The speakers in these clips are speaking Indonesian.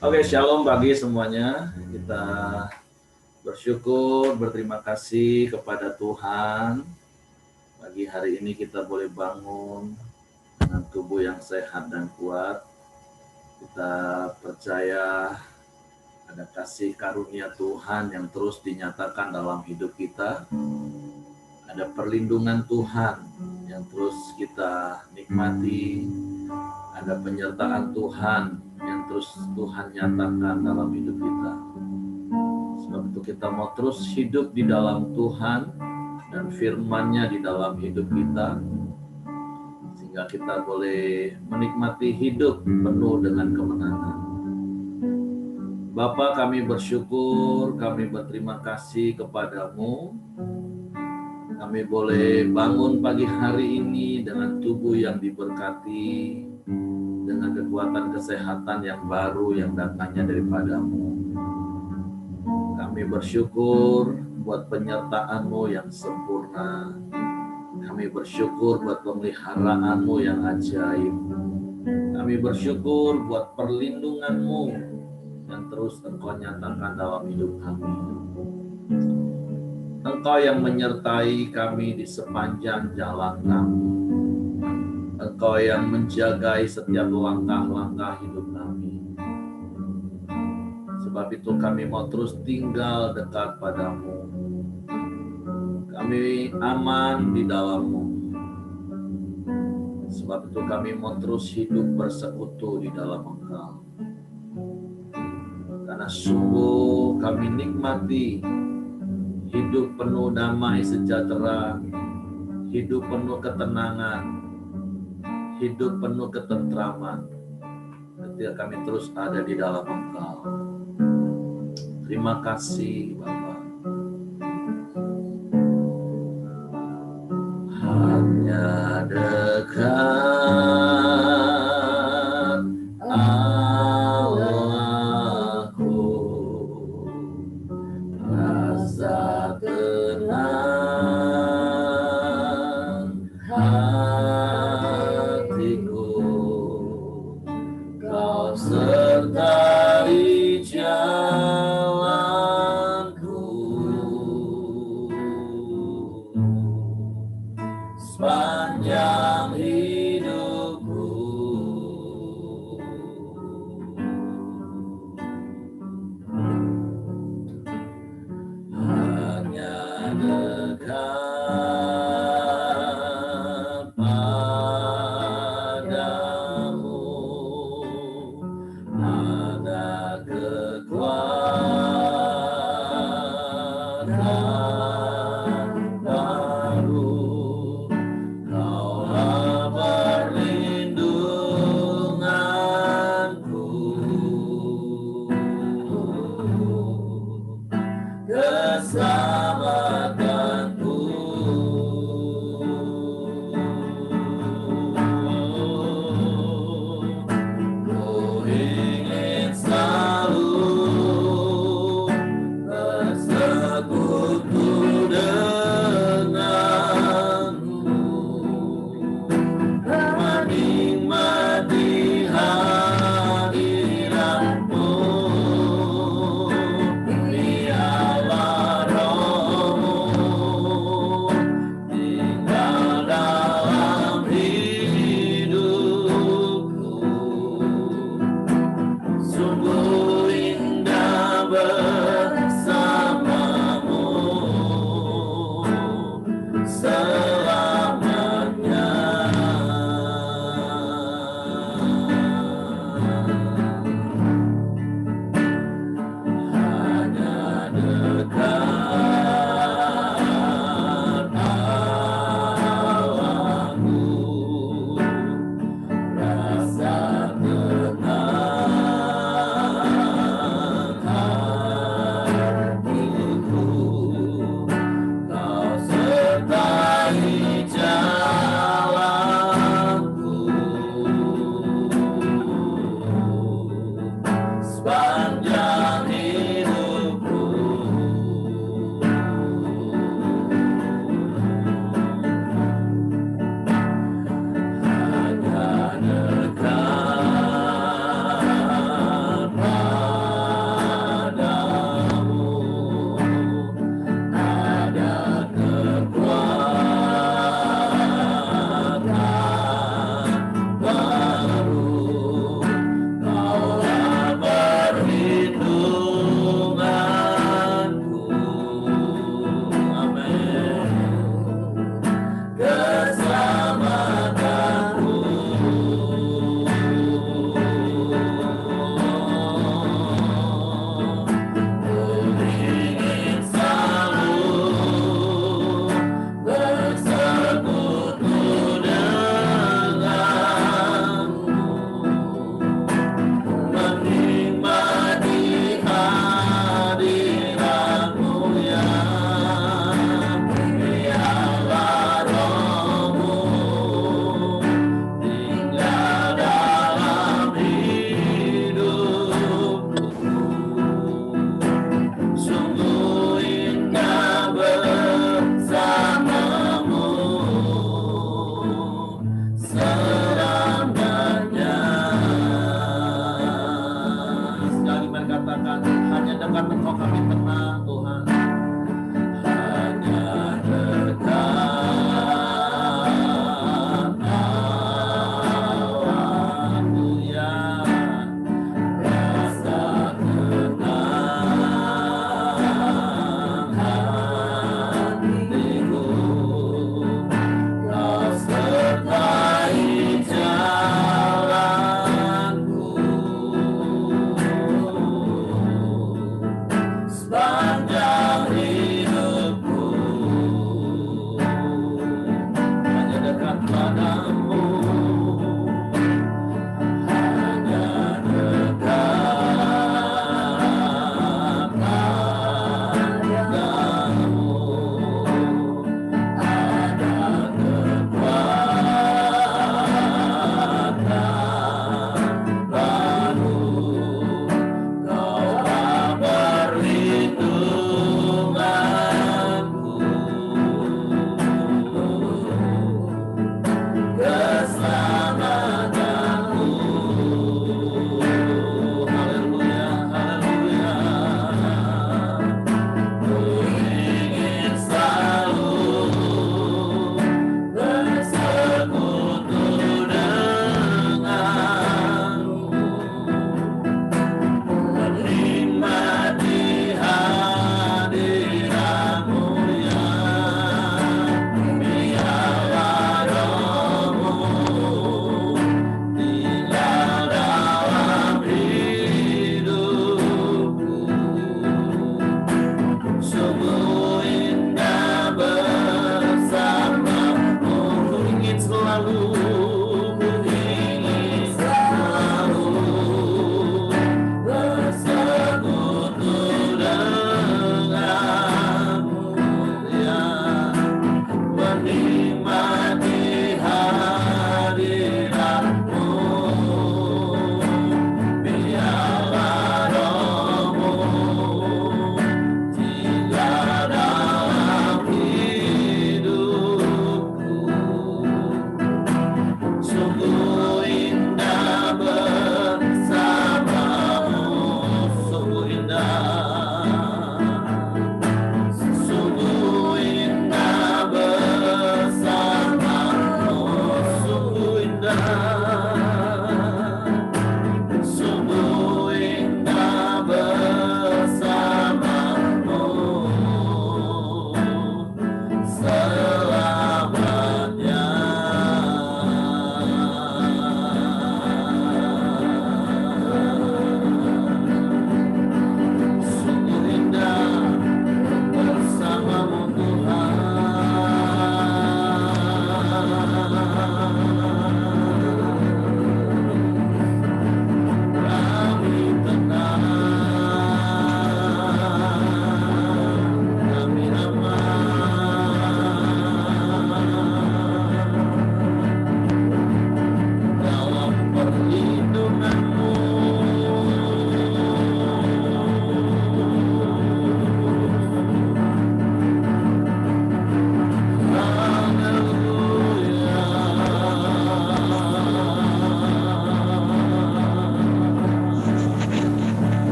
Oke, shalom bagi semuanya. Kita bersyukur, berterima kasih kepada Tuhan. Pagi hari ini kita boleh bangun dengan tubuh yang sehat dan kuat. Kita percaya ada kasih karunia Tuhan yang terus dinyatakan dalam hidup kita. Ada perlindungan Tuhan yang terus kita nikmati. Ada penyertaan Tuhan yang terus Tuhan nyatakan dalam hidup kita. Sebab itu kita mau terus hidup di dalam Tuhan dan firman-Nya di dalam hidup kita, sehingga kita boleh menikmati hidup penuh dengan kemenangan. Bapa, kami bersyukur, kami berterima kasih kepadamu. Kami boleh bangun pagi hari ini dengan tubuh yang diberkati, dengan kekuatan kesehatan yang baru yang datangnya daripadamu. Kami bersyukur buat penyertaan-Mu yang sempurna. Kami bersyukur buat pemeliharaan-Mu yang ajaib. Kami bersyukur buat perlindungan-Mu yang terus Engkau nyatakan dalam hidup kami. Engkau yang menyertai kami di sepanjang jalan kami. Engkau yang menjagai setiap langkah-langkah hidup kami. Sebab itu kami mau terus tinggal dekat padamu. Kami aman di dalam-Mu. Sebab itu kami mau terus hidup bersekutu di dalam Engkau. Karena sungguh kami nikmati hidup penuh damai sejahtera, hidup penuh ketenangan, hidup penuh ketentraman ketika kami terus ada di dalam Engkau. Terima kasih Bapa. Hanya dekat Allahku, rasa tenang hatiku, Kau sertai jalanku sepanjang hidup.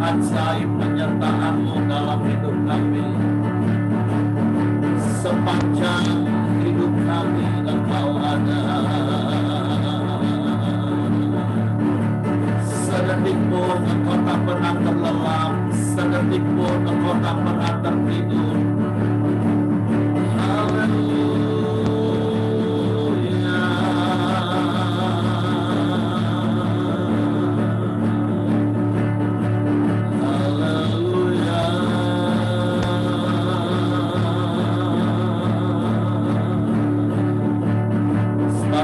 ajaib penyertaan-Mu dalam hidup kami. Sepanjang hidup kami Engkau ada. Sedetik pun Engkau tak pernah terlelap, sedetik pun Engkau tak pernah tertidur.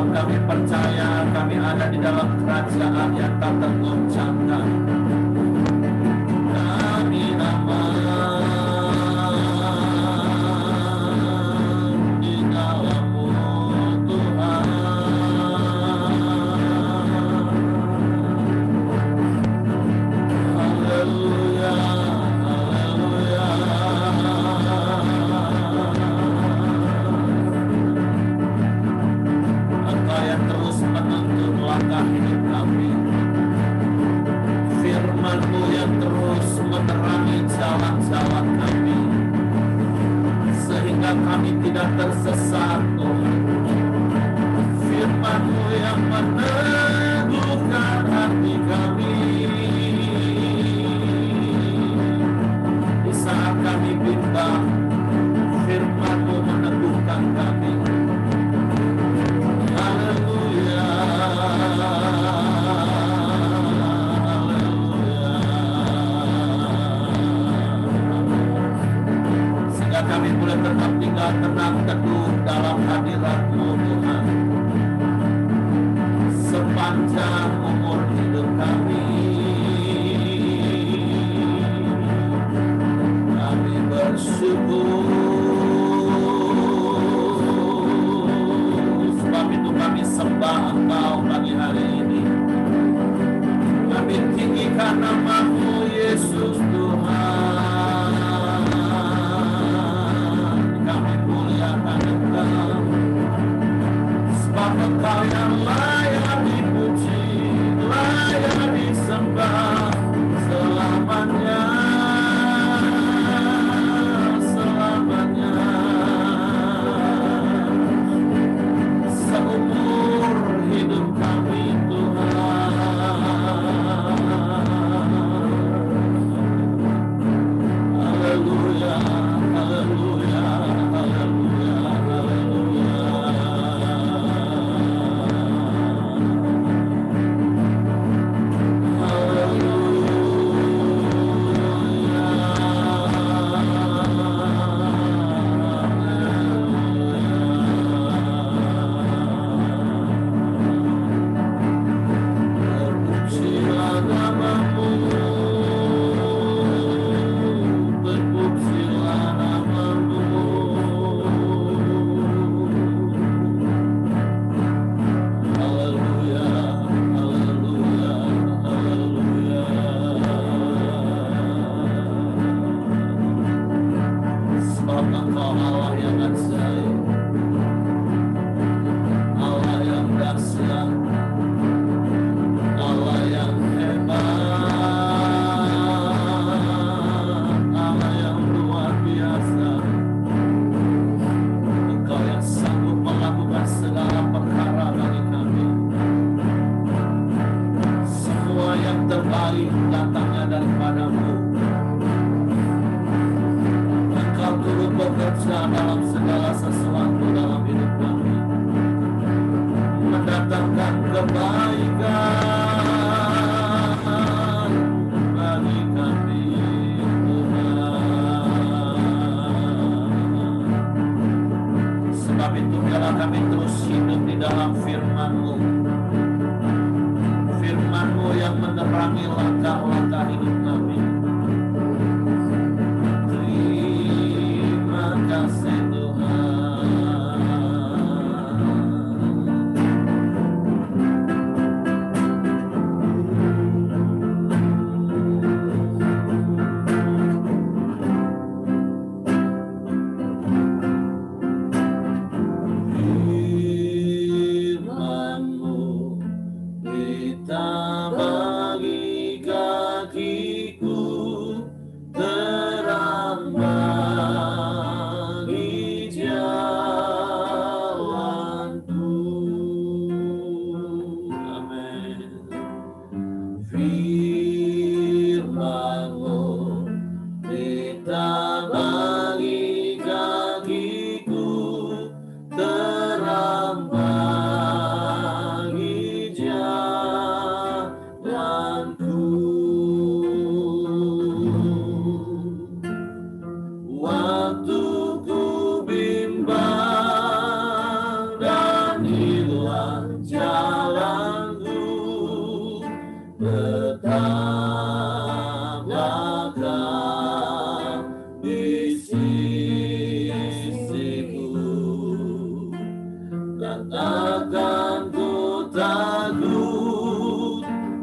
Kami percaya kami ada di dalam kerajaan yang tak tergoncangkan. Kami aman di dalam-Mu Tuhan. Haleluya, haleluya. Yang terus menuntun langkah hidup kami, firman-Mu yang terus menerangi jalan-jalan kami, sehingga kami tidak tersesat, Tuhan. Firman-Mu yang meneguhkan hati kami di saat kami bimbang, firman-Mu meneguhkan kami. Sehingga kami boleh tetap tinggal tenang teduh dalam hadirat-Mu Tuhan sepanjang umur hidup kami. Kami bersyukur, sebab itu kami sembah Engkau pagi hari ini. Kami tinggikan nama-Mu Yesus Tuhan. Kami muliakan Engkau, sebab Engkau yang layak dipuji, layak disembah selamanya, selamanya. Seumur hidup kami Tuhan. Haleluya, haleluya, haleluya, haleluya. Terpujilah nama-Mu, terpujilah nama-Mu. Haleluya, haleluya, haleluya. Sebab Engkau Allah yang ajaib, Allah yang dahsyat, Allah yang hebat, Allah yang luar biasa. Engkau yang sanggup melakukan segala perkara bagi kami. Semua yang terbaik datangnya daripada-Mu. Engkau turut bekerja dalam segala sesuatu dalam hidup kami, mendatangkan kebaikan bagi kami Tuhan. Sebab itu biarlah kami terus hidup di dalam firman-Mu, firman-Mu yang menerangi langkah-langkah hidup kami. Terima kasih Tuhan.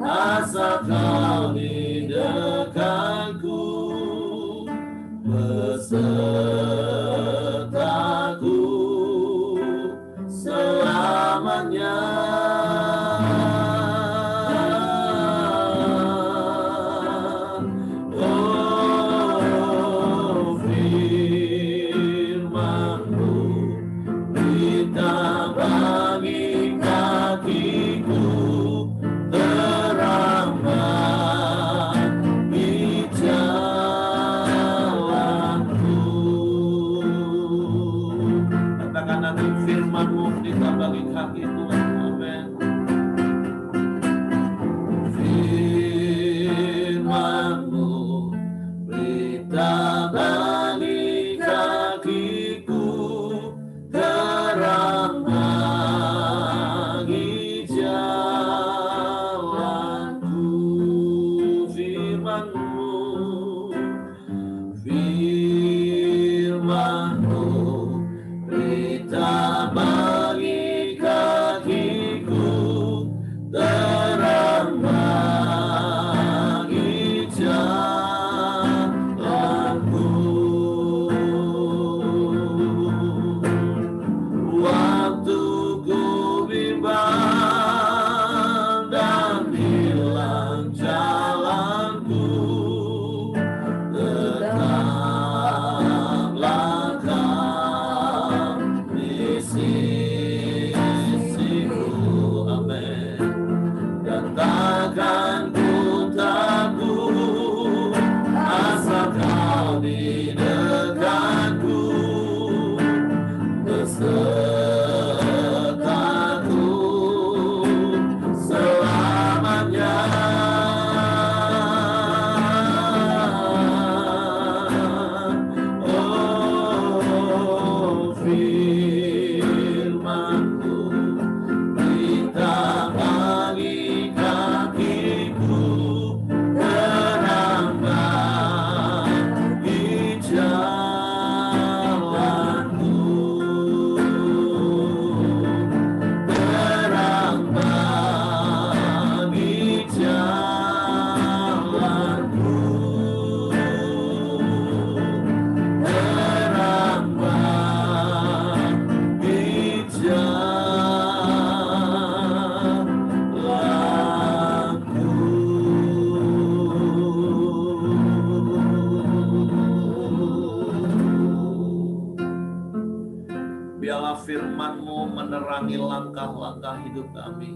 asal Kau di dekatku, besertaku selamanya. Oh, firman-Mu berita bagi kakiku, terang bagi jalanku. Katakan nanti firman-Mu berita bagi kakiku. Amin. Firman-Mu berita bagi kakiku, terang bagi jalanku. Firman-Mu, firman-Mu berita bagi kakiku, terang bagi jalanku. Waktu ku bimbang dan hilang jalanku, tetaplah Kau di sisiku. Amin. Dan takkan ku takut, asal Kau di dekatku, besertaku selamanya. Oh, firman-Mu berita bagi kakiku, terang bagi jalanku, terang bagi jalanku, terang bagi jalanku. Biarlah firman-Mu menerangi langkah-langkah hidup kami,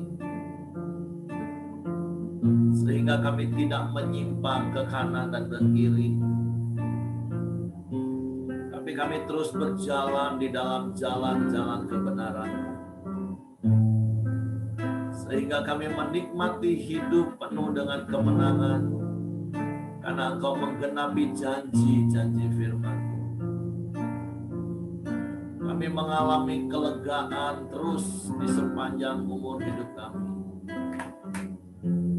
sehingga kami tidak menyimpang ke kanan dan ke kiri, tapi kami terus berjalan di dalam jalan-jalan kebenaran, sehingga kami menikmati hidup penuh dengan kemenangan, karena Engkau menggenapi janji-janji firman-Mu. Kami mengalami kelegaan terus di sepanjang umur hidup kami,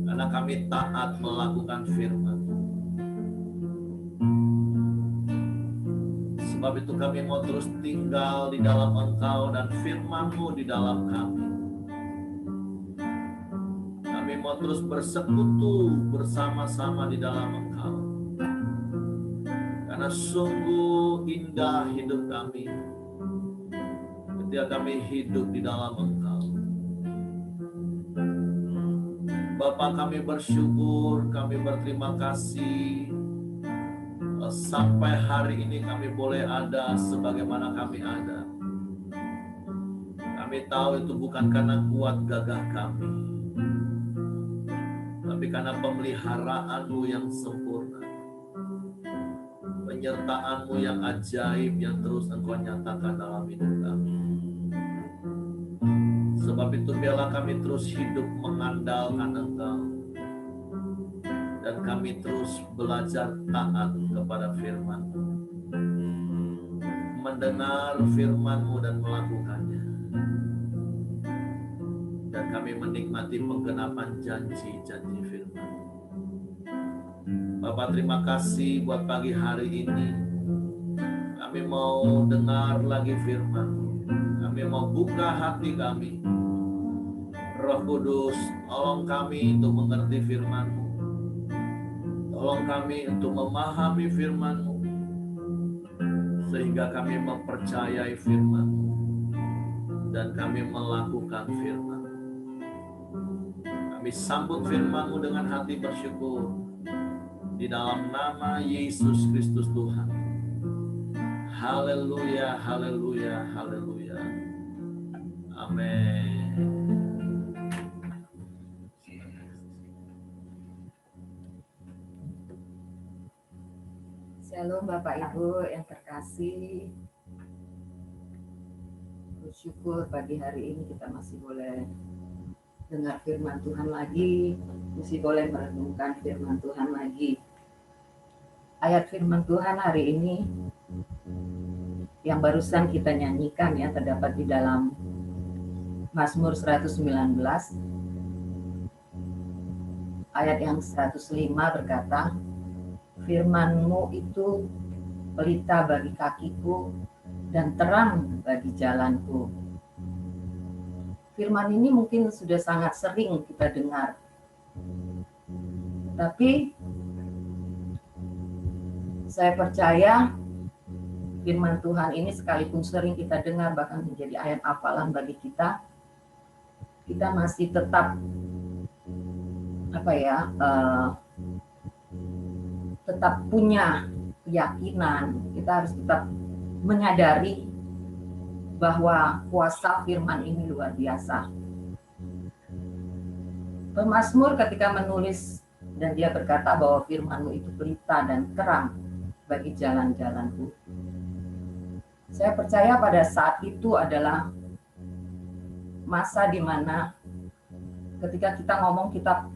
karena kami taat melakukan firman-Mu. Sebab itu kami mau terus tinggal di dalam Engkau dan firman-Mu di dalam kami. Kami mau terus bersekutu bersama-sama di dalam Engkau, karena sungguh indah hidup kami ketika kami hidup di dalam Engkau. Bapa, kami bersyukur, kami berterima kasih sampai hari ini kami boleh ada sebagaimana kami ada. Kami tahu itu bukan karena kuat gagah kami, tapi karena pemeliharaan-Mu yang sempurna, penyertaan-Mu yang ajaib yang terus Engkau nyatakan dalam hidup kami. Sebab itu biarlah kami terus hidup mengandalkan Engkau, dan kami terus belajar taat kepada firman-Mu, mendengar firman-Mu dan melakukannya, dan kami menikmati penggenapan janji-janji firman-Mu. Bapak, terima kasih buat pagi hari ini. Kami mau dengar lagi firman-Mu. Kami mau buka hati kami, Roh Kudus, tolong kami untuk mengerti firman-Mu. Tolong kami untuk memahami firman-Mu, sehingga kami mempercayai firman-Mu dan kami melakukan firman-Mu. Kami sambut firman-Mu dengan hati bersyukur di dalam nama Yesus Kristus Tuhan. Haleluya, haleluya, haleluya. Amin. Shalom Bapak Ibu yang terkasih. Bersyukur pagi hari ini kita masih boleh dengar firman Tuhan lagi, masih boleh merenungkan firman Tuhan lagi. Ayat firman Tuhan hari ini yang barusan kita nyanyikan ya, terdapat di dalam Mazmur 119 ayat yang 105 berkata, firman-Mu itu pelita bagi kakiku dan terang bagi jalanku. Firman ini mungkin sudah sangat sering kita dengar, tapi saya percaya firman Tuhan ini sekalipun sering kita dengar, bahkan menjadi ayat hafalan bagi kita masih tetap tetap punya keyakinan. Kita harus tetap menyadari bahwa kuasa firman ini luar biasa. Pemazmur ketika menulis dan dia berkata bahwa firman-Mu itu pelita dan terang bagi jalan-jalanku. Saya percaya pada saat itu adalah masa di mana ketika kita ngomong kita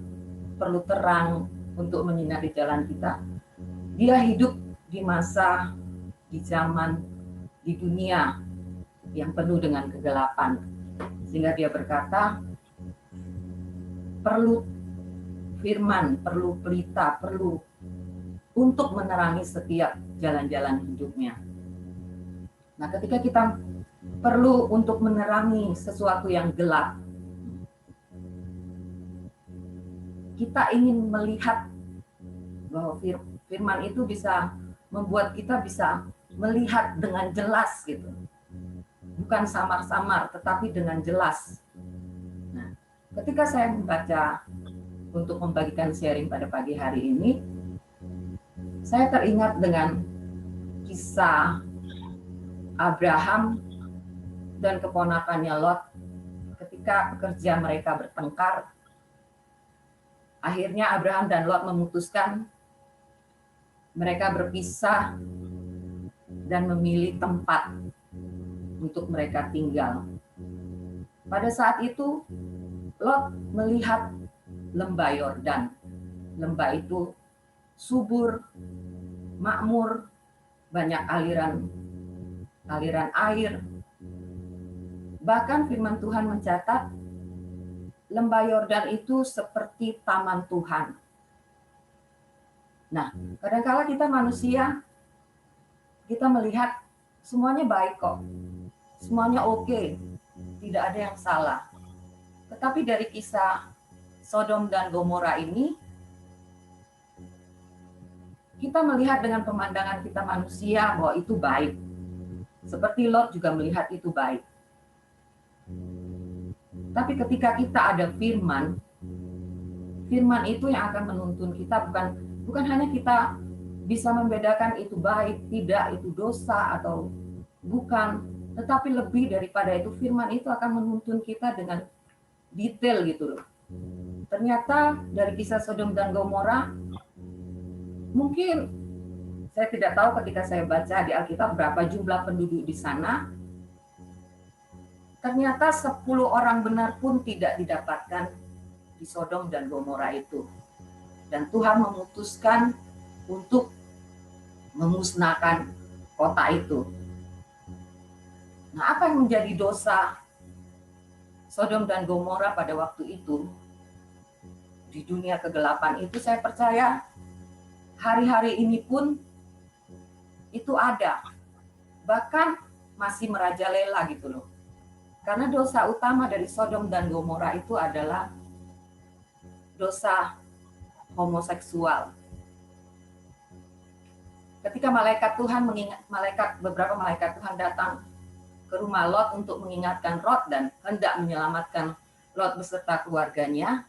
perlu terang untuk menyinari jalan kita. Dia hidup di masa, di zaman, di dunia yang penuh dengan kegelapan. Sehingga dia berkata, perlu firman, perlu pelita, perlu untuk menerangi setiap jalan-jalan hidupnya. Nah, ketika kita perlu untuk menerangi sesuatu yang gelap, kita ingin melihat bahwa firman itu bisa membuat kita bisa melihat dengan jelas gitu. Bukan samar-samar, tetapi dengan jelas. Nah, ketika saya membaca untuk membagikan sharing pada pagi hari ini, saya teringat dengan kisah Abraham dan keponakannya Lot ketika pekerja mereka bertengkar. Akhirnya Abraham dan Lot memutuskan mereka berpisah dan memilih tempat untuk mereka tinggal. Pada saat itu Lot melihat lembah Yordan. Lembah itu subur, makmur, banyak aliran air. Bahkan firman Tuhan mencatat lembah Yordan itu seperti taman Tuhan. Nah, kadang-kala kita manusia, kita melihat semuanya baik kok, semuanya oke, tidak ada yang salah. Tetapi dari kisah Sodom dan Gomora ini, kita melihat dengan pemandangan kita manusia bahwa itu baik. Seperti Lot juga melihat itu baik. Tapi ketika kita ada firman itu yang akan menuntun kita, bukan hanya kita bisa membedakan itu baik, tidak, itu dosa atau bukan, tetapi lebih daripada itu firman itu akan menuntun kita dengan detail gitu loh. Ternyata dari kisah Sodom dan Gomora, mungkin saya tidak tahu ketika saya baca di Alkitab berapa jumlah penduduk di sana. Ternyata 10 orang benar pun tidak didapatkan di Sodom dan Gomora itu. Dan Tuhan memutuskan untuk memusnahkan kota itu. Nah, apa yang menjadi dosa Sodom dan Gomora pada waktu itu? Di dunia kegelapan itu saya percaya hari-hari ini pun itu ada. Bahkan masih merajalela gitu loh. Karena dosa utama dari Sodom dan Gomora itu adalah dosa homoseksual. Ketika malaikat Tuhan beberapa malaikat Tuhan datang ke rumah Lot untuk mengingatkan Lot dan hendak menyelamatkan Lot beserta keluarganya,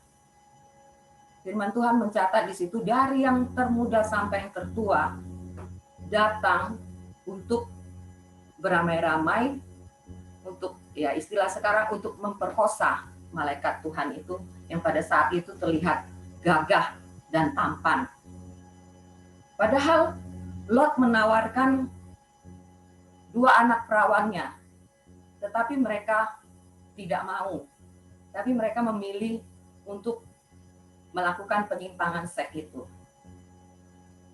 firman Tuhan mencatat di situ dari yang termuda sampai yang tertua datang untuk beramai-ramai, untuk ya istilah sekarang untuk memperkosa malaikat Tuhan itu yang pada saat itu terlihat gagah dan tampan. Padahal Lot menawarkan 2 anak perawannya, tetapi mereka tidak mau. Tapi mereka memilih untuk melakukan penyimpangan seks itu.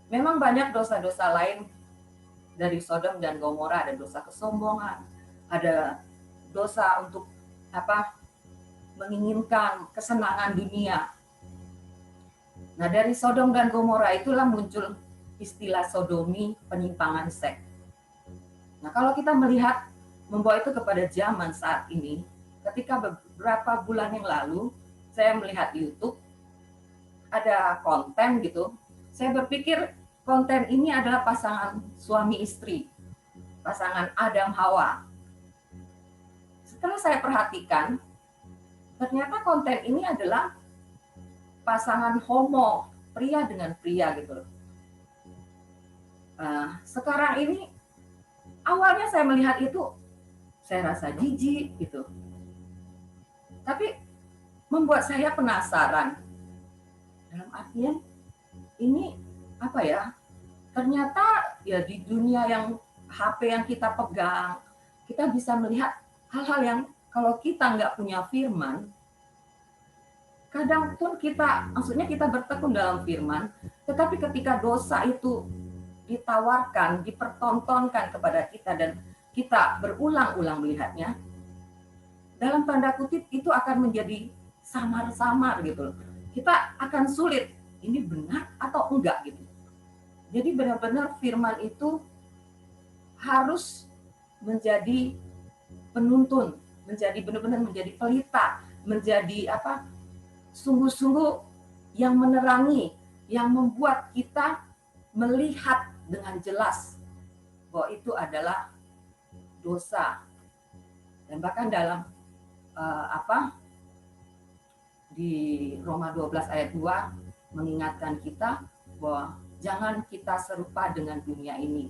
Memang banyak dosa-dosa lain dari Sodom dan Gomora, ada dosa kesombongan, ada dosa untuk menginginkan kesenangan dunia. Nah, dari Sodom dan Gomora itulah muncul istilah sodomi, penyimpangan seks. Nah, kalau kita melihat membawa itu kepada zaman saat ini, ketika beberapa bulan yang lalu saya melihat di YouTube ada konten gitu, saya berpikir konten ini adalah pasangan suami istri, pasangan Adam Hawa. Setelah saya perhatikan, ternyata konten ini adalah pasangan homo, pria dengan pria gitu. Sekarang ini awalnya saya melihat itu saya rasa jijik gitu, tapi membuat saya penasaran dalam artian ini ternyata ya di dunia yang HP yang kita pegang kita bisa melihat hal-hal yang kalau kita nggak punya firman, kadang pun kita bertekun dalam firman, tetapi ketika dosa itu ditawarkan, dipertontonkan kepada kita dan kita berulang-ulang melihatnya, dalam tanda kutip itu akan menjadi samar-samar gitu. Kita akan sulit, ini benar atau enggak gitu. Jadi benar-benar firman itu harus menjadi penuntun, menjadi benar-benar menjadi pelita, menjadi sungguh-sungguh yang menerangi, yang membuat kita melihat dengan jelas bahwa itu adalah dosa. Dan bahkan dalam di Roma 12 ayat 2 mengingatkan kita bahwa jangan kita serupa dengan dunia ini.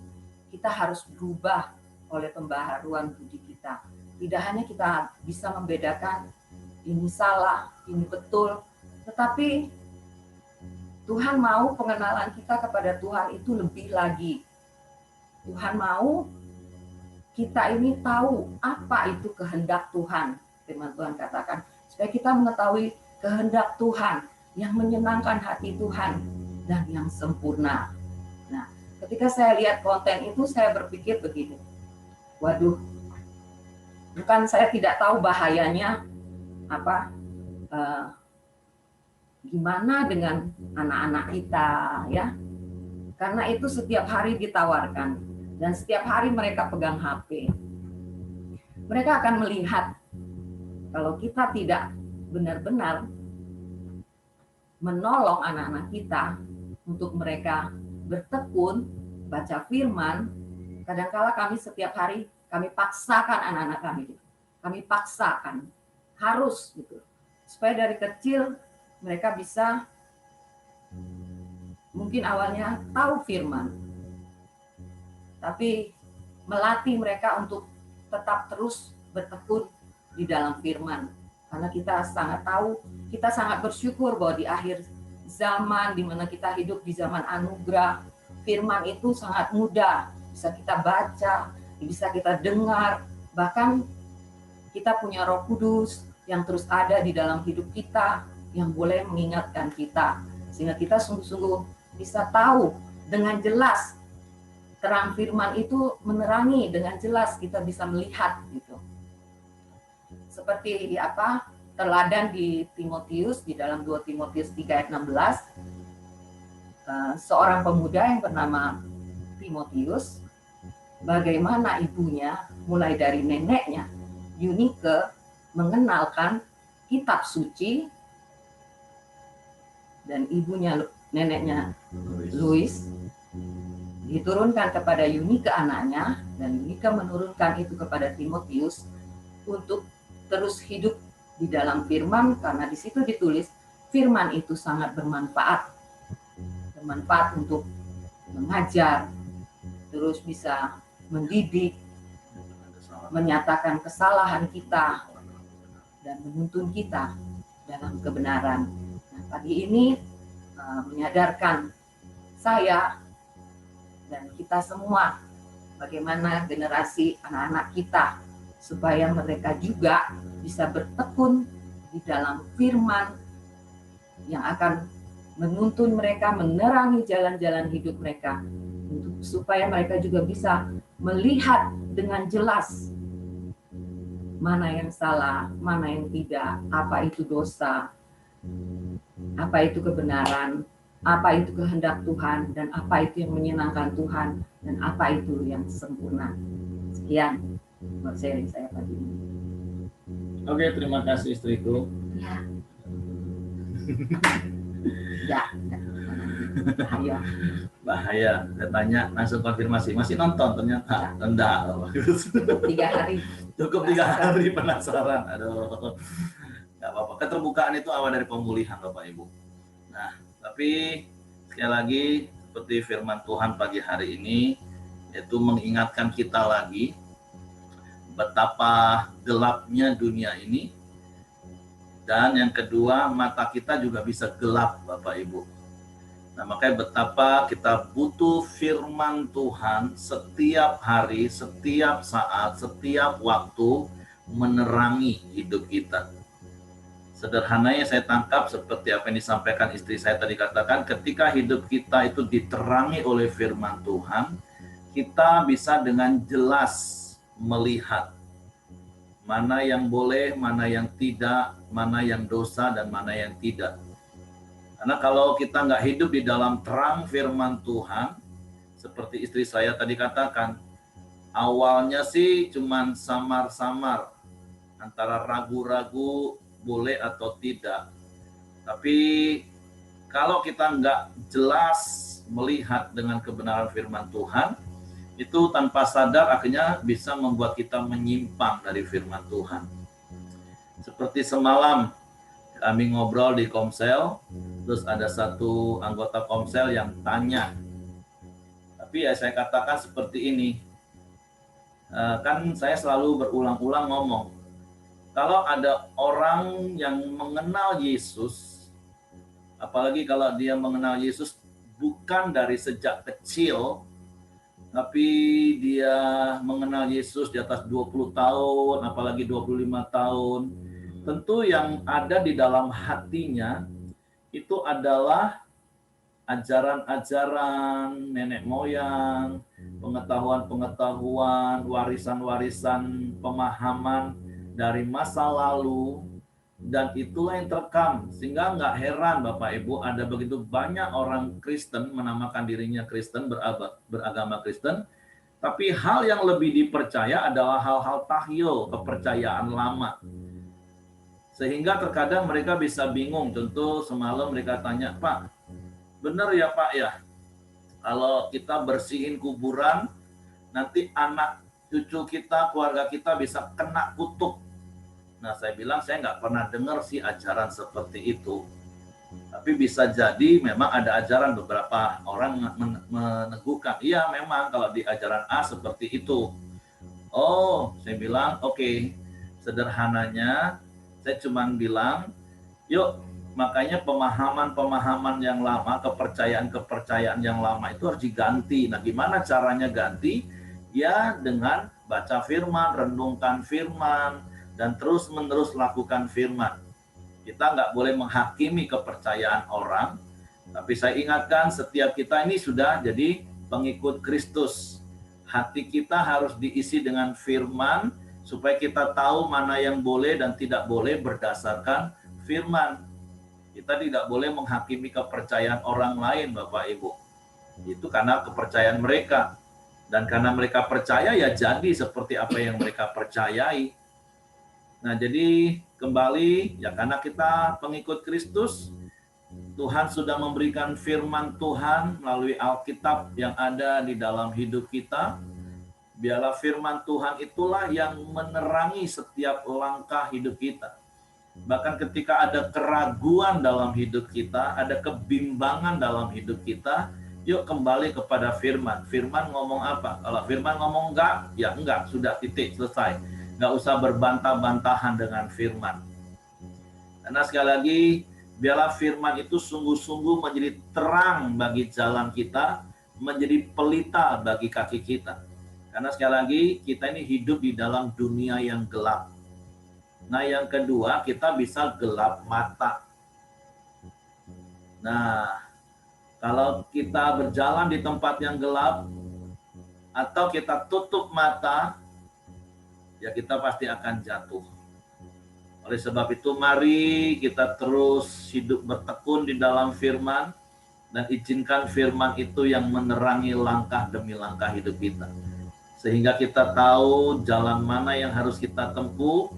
Kita harus berubah oleh pembaharuan budi kita. Tidak hanya kita bisa membedakan ini salah, ini betul, tetapi Tuhan mau pengenalan kita kepada Tuhan itu lebih lagi. Tuhan mau kita ini tahu apa itu kehendak Tuhan. Firman Tuhan katakan, supaya kita mengetahui kehendak Tuhan yang menyenangkan hati Tuhan dan yang sempurna. Nah, ketika saya lihat konten itu, saya berpikir begini, waduh, bukan saya tidak tahu bahayanya gimana dengan anak-anak kita ya, karena itu setiap hari ditawarkan dan setiap hari mereka pegang HP. Mereka akan melihat kalau kita tidak benar-benar menolong anak-anak kita untuk mereka bertekun baca firman. Kadang-kala kami setiap hari kami paksakan anak-anak kami paksakan harus gitu, supaya dari kecil mereka bisa mungkin awalnya tahu firman, tapi melatih mereka untuk tetap terus bertekun di dalam firman. Karena kita sangat tahu, kita sangat bersyukur bahwa di akhir zaman di mana kita hidup di zaman anugerah, firman itu sangat mudah, bisa kita baca, bisa kita dengar, bahkan kita punya Roh Kudus yang terus ada di dalam hidup kita, yang boleh mengingatkan kita, sehingga kita sungguh-sungguh bisa tahu dengan jelas, terang firman itu menerangi dengan jelas, kita bisa melihat gitu. Seperti teladan di Timotius, di dalam 2 Timotius 3 ayat 16, seorang pemuda yang bernama Timotius, bagaimana ibunya, mulai dari neneknya, Yunike mengenalkan kitab suci, dan ibunya, neneknya Louis, diturunkan kepada Yunike anaknya, dan Yunike menurunkan itu kepada Timotius untuk terus hidup di dalam firman, karena di situ ditulis firman itu sangat bermanfaat untuk mengajar, terus bisa mendidik, menyatakan kesalahan kita, dan menuntun kita dalam kebenaran. Nah, pagi ini menyadarkan saya dan kita semua bagaimana generasi anak-anak kita supaya mereka juga bisa bertekun di dalam firman yang akan menuntun mereka, menerangi jalan-jalan hidup mereka, supaya mereka juga bisa melihat dengan jelas mana yang salah, mana yang tidak, apa itu dosa, apa itu kebenaran, apa itu kehendak Tuhan, dan apa itu yang menyenangkan Tuhan, dan apa itu yang sempurna. Sekian buat sharing saya pagi ini. Oke, terima kasih istriku. Ya. Ya. Bahaya. Bahaya. Saya tanya langsung konfirmasi. Masih nonton ternyata rendah. Cukup 3 hari. Cukup 3 hari penasaran. Aduh. Nggak apa-apa. Keterbukaan itu awal dari pemulihan, Bapak Ibu. Nah, tapi sekali lagi seperti firman Tuhan pagi hari ini, yaitu mengingatkan kita lagi betapa gelapnya dunia ini. Dan yang kedua, mata kita juga bisa gelap, Bapak Ibu. Nah, makanya betapa kita butuh firman Tuhan setiap hari, setiap saat, setiap waktu menerangi hidup kita. Sederhananya saya tangkap seperti apa yang disampaikan istri saya tadi katakan, ketika hidup kita itu diterangi oleh firman Tuhan, kita bisa dengan jelas melihat mana yang boleh, mana yang tidak, mana yang dosa, dan mana yang tidak. Karena kalau kita nggak hidup di dalam terang firman Tuhan, seperti istri saya tadi katakan, awalnya sih cuman samar-samar, antara ragu-ragu boleh atau tidak. Tapi kalau kita nggak jelas melihat dengan kebenaran firman Tuhan, itu tanpa sadar akhirnya bisa membuat kita menyimpang dari firman Tuhan. Seperti semalam kami ngobrol di Komsel, terus ada satu anggota Komsel yang tanya, tapi ya saya katakan seperti ini, kan saya selalu berulang-ulang ngomong, kalau ada orang yang mengenal Yesus, apalagi kalau dia mengenal Yesus bukan dari sejak kecil, tapi dia mengenal Yesus di atas 20 tahun, apalagi 25 tahun, tentu yang ada di dalam hatinya itu adalah ajaran-ajaran nenek moyang, pengetahuan-pengetahuan, warisan-warisan pemahaman dari masa lalu, dan itulah yang terekam. Sehingga nggak heran Bapak Ibu ada begitu banyak orang Kristen menamakan dirinya Kristen, beragama Kristen, tapi hal yang lebih dipercaya adalah hal-hal tahyul, kepercayaan lama. Sehingga terkadang mereka bisa bingung. Tentu semalam mereka tanya, Pak, benar ya Pak ya, kalau kita bersihin kuburan, nanti anak cucu kita, keluarga kita bisa kena kutuk. Nah, saya bilang saya nggak pernah dengar sih ajaran seperti itu. Tapi bisa jadi memang ada ajaran, beberapa orang meneguhkan, iya memang kalau di ajaran A seperti itu. Oh, saya bilang oke. Sederhananya saya cuma bilang, yuk makanya pemahaman-pemahaman yang lama, kepercayaan-kepercayaan yang lama itu harus diganti. Nah, gimana caranya ganti? Ya dengan baca firman, renungkan firman, dan terus-menerus lakukan firman. Kita nggak boleh menghakimi kepercayaan orang, tapi saya ingatkan setiap kita ini sudah jadi pengikut Kristus. Hati kita harus diisi dengan firman, supaya kita tahu mana yang boleh dan tidak boleh berdasarkan firman. Kita tidak boleh menghakimi kepercayaan orang lain, Bapak Ibu. Itu karena kepercayaan mereka. Dan karena mereka percaya, ya jadi seperti apa yang mereka percayai. Nah, jadi kembali ya, karena kita pengikut Kristus, Tuhan sudah memberikan firman Tuhan melalui Alkitab yang ada di dalam hidup kita. Biarlah firman Tuhan itulah yang menerangi setiap langkah hidup kita. Bahkan ketika ada keraguan dalam hidup kita, ada kebimbangan dalam hidup kita, yuk kembali kepada firman. Firman ngomong apa? Kalau firman ngomong enggak, ya enggak, sudah titik, selesai. Enggak usah berbantah-bantahan dengan firman. Karena sekali lagi, biarlah firman itu sungguh-sungguh menjadi terang bagi jalan kita, menjadi pelita bagi kaki kita. Karena sekali lagi, kita ini hidup di dalam dunia yang gelap. Nah, yang kedua, kita bisa gelap mata. Nah, kalau kita berjalan di tempat yang gelap, atau kita tutup mata, ya kita pasti akan jatuh. Oleh sebab itu, mari kita terus hidup bertekun di dalam firman, dan izinkan firman itu yang menerangi langkah demi langkah hidup kita. Sehingga kita tahu jalan mana yang harus kita tempuh,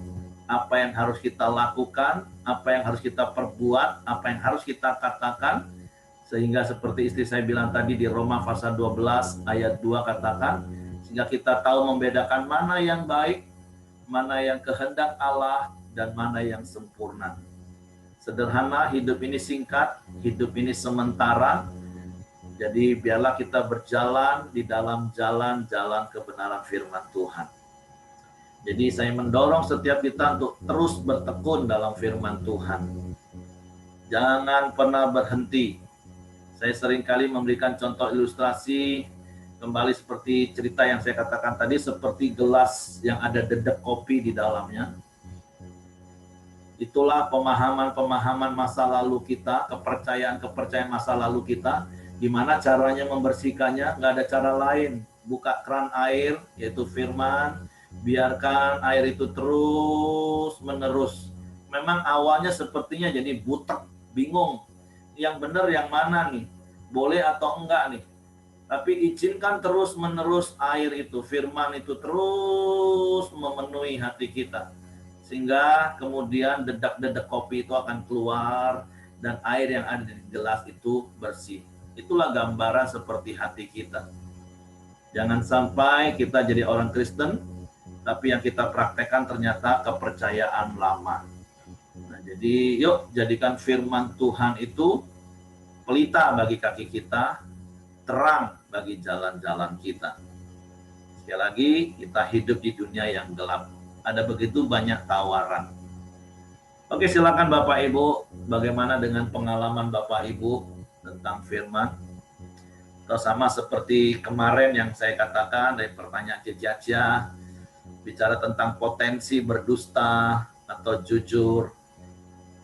apa yang harus kita lakukan, apa yang harus kita perbuat, apa yang harus kita katakan, sehingga seperti istri saya bilang tadi di Roma pasal 12 ayat 2 katakan, sehingga kita tahu membedakan mana yang baik, mana yang kehendak Allah, dan mana yang sempurna. Sederhana, hidup ini singkat, hidup ini sementara, jadi biarlah kita berjalan di dalam jalan-jalan kebenaran firman Tuhan. Jadi saya mendorong setiap kita untuk terus bertekun dalam firman Tuhan. Jangan pernah berhenti. Saya seringkali memberikan contoh ilustrasi, kembali seperti cerita yang saya katakan tadi, seperti gelas yang ada dedek kopi di dalamnya. Itulah pemahaman-pemahaman masa lalu kita, kepercayaan-kepercayaan masa lalu kita, gimana caranya membersihkannya, nggak ada cara lain. Buka keran air, yaitu firman, biarkan air itu terus menerus. Memang awalnya sepertinya jadi butek, bingung. Yang benar yang mana nih? Boleh atau enggak nih? Tapi izinkan terus menerus air itu, firman itu terus memenuhi hati kita. Sehingga kemudian dedak-dedak kopi itu akan keluar dan air yang ada di gelas itu bersih. Itulah gambaran seperti hati kita. Jangan sampai kita jadi orang Kristen, tapi yang kita praktekkan ternyata kepercayaan lama. Nah, jadi yuk jadikan firman Tuhan itu pelita bagi kaki kita, terang bagi jalan-jalan kita. Sekali lagi, kita hidup di dunia yang gelap. Ada begitu banyak tawaran. Oke, silakan Bapak Ibu, bagaimana dengan pengalaman Bapak Ibu tentang firman? Atau sama seperti kemarin yang saya katakan dari pertanyaan Cicia, bicara tentang potensi berdusta atau jujur.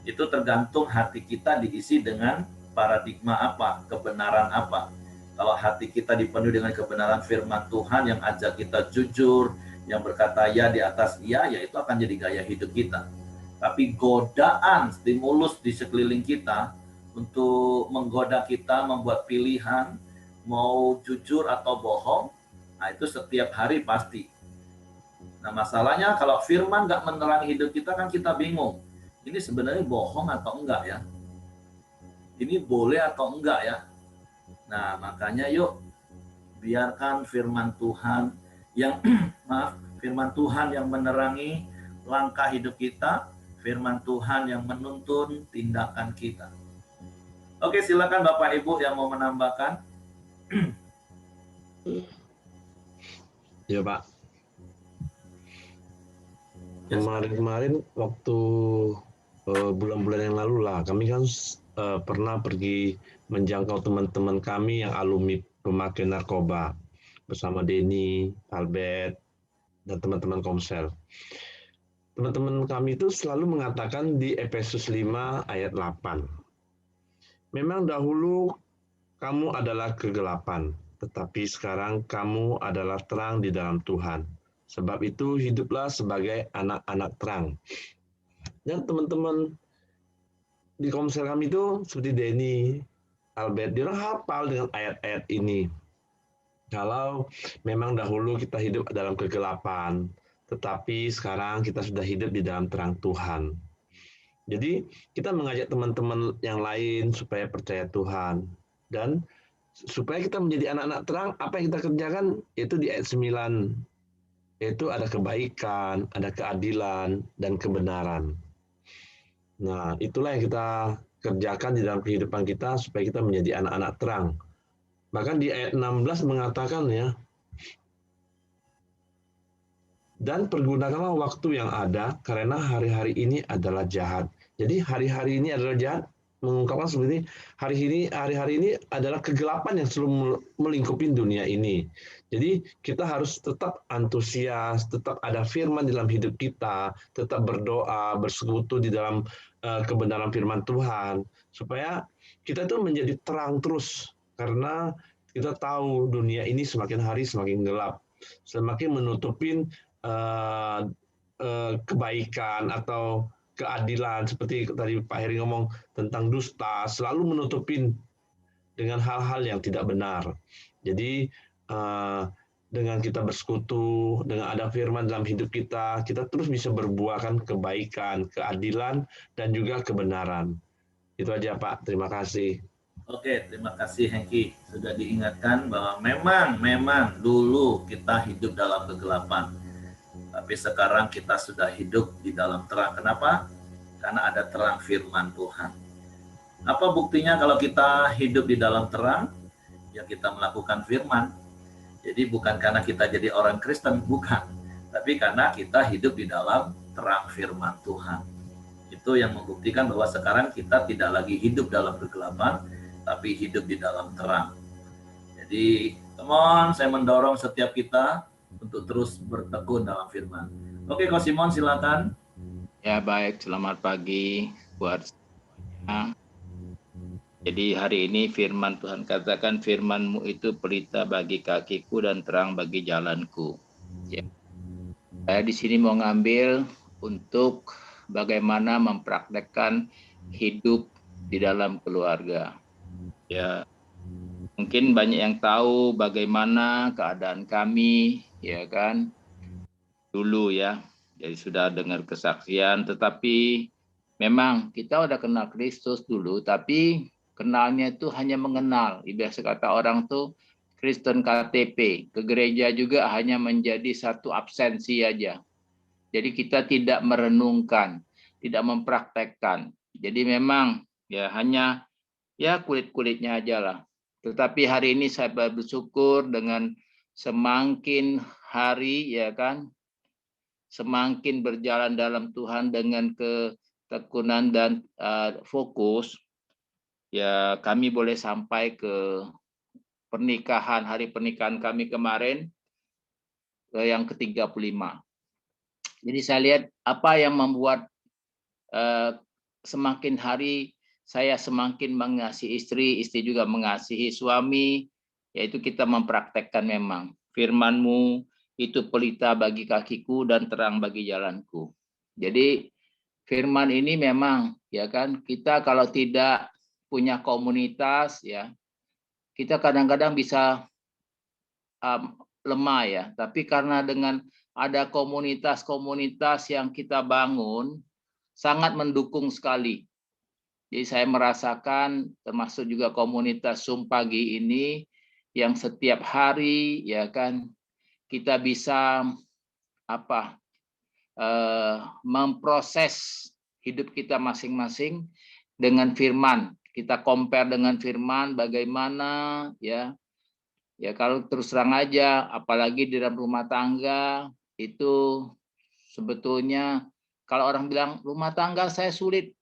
Itu tergantung hati kita diisi dengan paradigma apa, kebenaran apa. Kalau hati kita dipenuhi dengan kebenaran firman Tuhan yang ajak kita jujur, yang berkata ya di atas ya, ya itu akan jadi gaya hidup kita. Tapi godaan, stimulus di sekeliling kita untuk menggoda kita, membuat pilihan, mau jujur atau bohong, nah itu setiap hari pasti. Nah masalahnya kalau firman nggak menerangi hidup kita kan kita bingung. Ini sebenarnya bohong atau enggak ya? Ini boleh atau enggak ya? Nah makanya yuk biarkan firman Tuhan yang firman Tuhan yang menerangi langkah hidup kita, firman Tuhan yang menuntun tindakan kita. Oke, silakan Bapak Ibu yang mau menambahkan. Ya Pak. Kemarin waktu bulan-bulan yang lalu lah, kami kan pernah pergi menjangkau teman-teman kami yang alumni pemakai narkoba bersama Denny, Albert, dan teman-teman Komsel. Teman-teman kami itu selalu mengatakan di Efesus 5 ayat 8. Memang dahulu kamu adalah kegelapan, tetapi sekarang kamu adalah terang di dalam Tuhan. Sebab itu hiduplah sebagai anak-anak terang. Dan teman-teman di Komsel kami itu seperti Denny, Albert, dia orang hafal dengan ayat-ayat ini. Kalau memang dahulu kita hidup dalam kegelapan, tetapi sekarang kita sudah hidup di dalam terang Tuhan. Jadi kita mengajak teman-teman yang lain supaya percaya Tuhan, dan supaya kita menjadi anak-anak terang. Apa yang kita kerjakan itu di ayat 9, yaitu ada kebaikan, ada keadilan, dan kebenaran. Nah, itulah yang kita kerjakan di dalam kehidupan kita supaya kita menjadi anak-anak terang. Bahkan di ayat 16 mengatakan ya, dan pergunakanlah waktu yang ada karena hari-hari ini adalah jahat. Jadi hari-hari ini adalah jahat mengungkapkan seperti hari-hari ini adalah kegelapan yang selalu melingkupi dunia ini. Jadi kita harus tetap antusias, tetap ada firman dalam hidup kita, tetap berdoa, bersekutu di dalam kebenaran firman Tuhan, supaya kita itu menjadi terang terus, karena kita tahu dunia ini semakin hari semakin gelap, semakin menutupin kebaikan atau keadilan, seperti tadi Pak Heri ngomong tentang dusta, selalu menutupin dengan hal-hal yang tidak benar. Jadi dengan kita bersekutu, dengan ada firman dalam hidup kita, kita terus bisa berbuahkan kebaikan, keadilan, dan juga kebenaran. Itu aja Pak, terima kasih. Oke, terima kasih Hengki. Sudah diingatkan bahwa memang dulu kita hidup dalam kegelapan. Tapi sekarang kita sudah hidup di dalam terang. Kenapa? Karena ada terang firman Tuhan. Apa buktinya kalau kita hidup di dalam terang? Ya kita melakukan firman. Jadi bukan karena kita jadi orang Kristen, bukan. Tapi karena kita hidup di dalam terang firman Tuhan. Itu yang membuktikan bahwa sekarang kita tidak lagi hidup dalam kegelapan, tapi hidup di dalam terang. Jadi, teman, saya mendorong setiap kita untuk terus bertekun dalam firman. Oke, Ko Simon, silakan. Ya, baik. Selamat pagi buat semuanya. Jadi hari ini firman Tuhan katakan, firman-Mu itu pelita bagi kakiku dan terang bagi jalanku. Ya. Saya di sini mau ngambil untuk bagaimana mempraktekkan hidup di dalam keluarga. Ya, mungkin banyak yang tahu bagaimana keadaan kami, ya kan, dulu ya. Jadi sudah dengar kesaksian, tetapi memang kita udah kenal Kristus dulu, tapi kenalnya itu hanya mengenal. Biasa kata orang tuh Kristen KTP, ke gereja juga hanya menjadi satu absensi aja. Jadi kita tidak merenungkan, tidak mempraktekkan. Jadi memang ya hanya ya kulit-kulitnya aja lah. Tetapi hari ini saya bersyukur dengan semakin hari ya kan, semakin berjalan dalam Tuhan dengan ketekunan dan fokus, ya kami boleh sampai ke pernikahan, hari pernikahan kami kemarin, yang ke-35. Jadi saya lihat apa yang membuat semakin hari saya semakin mengasihi istri, istri juga mengasihi suami, yaitu kita mempraktekkan memang firman-Mu itu pelita bagi kakiku dan terang bagi jalanku. Jadi firman ini memang ya kan, kita kalau tidak punya komunitas ya, kita kadang-kadang bisa lemah ya, tapi karena dengan ada komunitas-komunitas yang kita bangun sangat mendukung sekali. Jadi saya merasakan termasuk juga komunitas Zoom pagi ini yang setiap hari ya kan kita bisa memproses hidup kita masing-masing dengan firman. Kita compare dengan firman bagaimana ya. Ya kalau terus terang aja, apalagi di dalam rumah tangga itu sebetulnya kalau orang bilang rumah tangga saya sulit,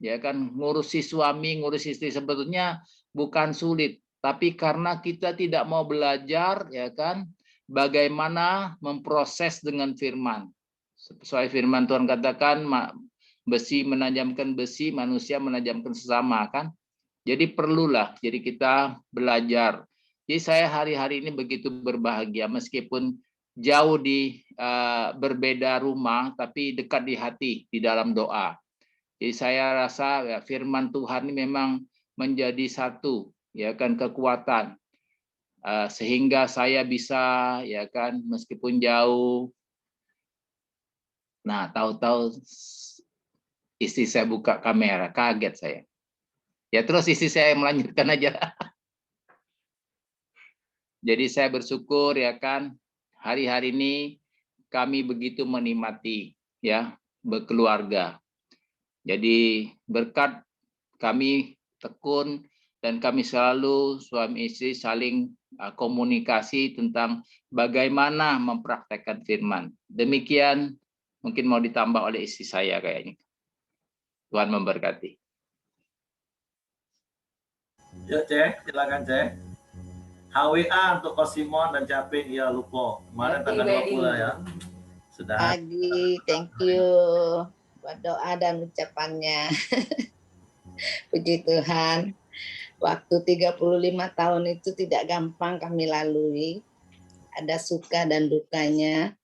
ya kan, ngurusi suami, ngurusi istri sebetulnya bukan sulit, tapi karena kita tidak mau belajar, ya kan, bagaimana memproses dengan firman. Sesuai firman Tuhan katakan, besi menajamkan besi, manusia menajamkan sesama, kan. Jadi perlulah, jadi kita belajar. Jadi saya hari-hari ini begitu berbahagia meskipun jauh berbeda rumah, tapi dekat di hati di dalam doa. Jadi saya rasa ya, firman Tuhan ini memang menjadi satu, ya kan, kekuatan, sehingga saya bisa ya kan meskipun jauh Nah, tahu-tahu istri saya buka kamera, kaget saya. Ya terus istri saya melanjutkan aja. Jadi saya bersyukur ya kan, hari-hari ini kami begitu menikmati ya berkeluarga. Jadi berkat kami tekun dan kami selalu suami istri saling komunikasi tentang bagaimana mempraktekkan firman. Demikian mungkin mau ditambah oleh istri saya kayaknya. Tuhan memberkati. Ya Cek, silakan Cek. HWA untuk Kosimon dan Caping, ya lupa. Kemarin tanggal 20 ya. Sudah. Adi, thank you buat doa dan ucapannya. Puji Tuhan. Waktu 35 tahun itu tidak gampang kami lalui. Ada suka dan dukanya.